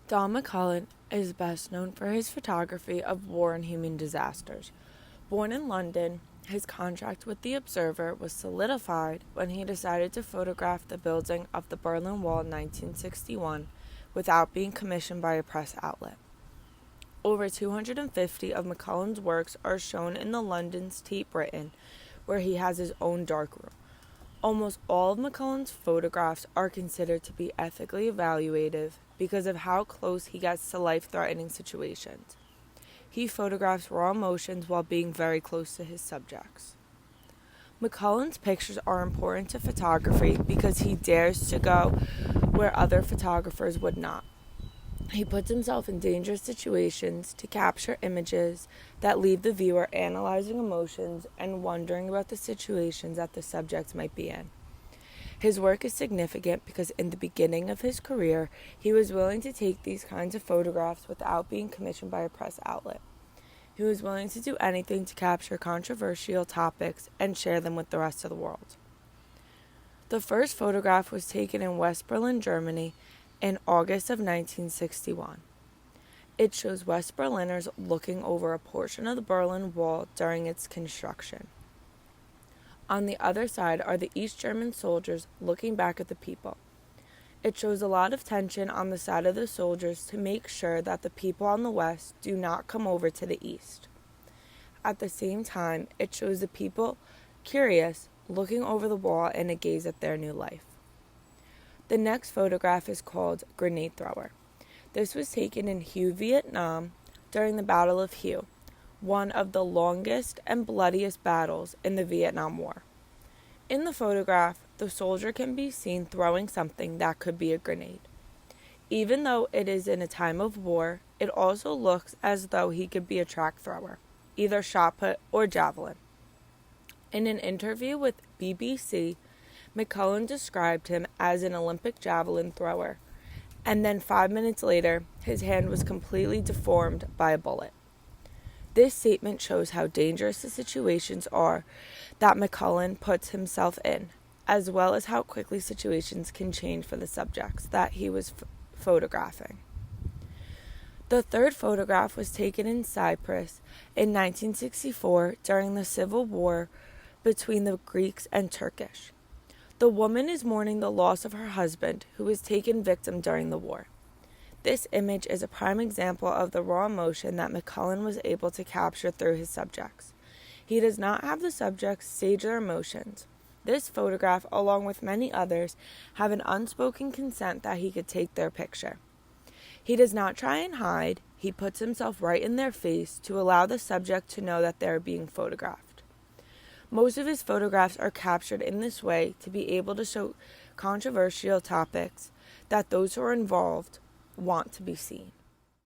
Don McCullen is best known for his photography of war and human disasters. Born in London, his contract with the Observer was solidified when he decided to photograph the building of the Berlin Wall in 1961 without being commissioned by a press outlet. Over 250 of McCullen's works are shown in the London's Tate Britain, where he has his own darkroom. Almost all of McCullen's photographs are considered to be ethically evaluative because of how close he gets to life-threatening situations. He photographs raw emotions while being very close to his subjects. McCullen's pictures are important to photography because he dares to go where other photographers would not. He puts himself in dangerous situations to capture images that leave the viewer analyzing emotions and wondering about the situations that the subjects might be in. His work is significant because in the beginning of his career, he was willing to take these kinds of photographs without being commissioned by a press outlet. He was willing to do anything to capture controversial topics and share them with the rest of the world. The first photograph was taken in West Berlin, Germany, in August of 1961. It shows West Berliners looking over a portion of the Berlin Wall during its construction. On the other side are the East German soldiers looking back at the people. It shows a lot of tension on the side of the soldiers to make sure that the people on the west do not come over to the east. At the same time, it shows the people curious, looking over the wall in a gaze at their new life. The next photograph is called Grenade Thrower. This was taken in Hue, Vietnam during the Battle of Hue, one of the longest and bloodiest battles in the Vietnam War. In the photograph, the soldier can be seen throwing something that could be a grenade. Even though it is in a time of war, it also looks as though he could be a track thrower, either shot put or javelin. In an interview with BBC, McCullen described him as an Olympic javelin thrower, and then 5 minutes later, his hand was completely deformed by a bullet. This statement shows how dangerous the situations are that McCullen puts himself in, as well as how quickly situations can change for the subjects that he was photographing. The third photograph was taken in Cyprus in 1964 during the civil war between the Greeks and Turkish. The woman is mourning the loss of her husband, who was taken victim during the war. This image is a prime example of the raw emotion that McCullen was able to capture through his subjects. He does not have the subjects stage their emotions. This photograph, along with many others, have an unspoken consent that he could take their picture. He does not try and hide. He puts himself right in their face to allow the subject to know that they are being photographed. Most of his photographs are captured in this way to be able to show controversial topics that those who are involved want to be seen.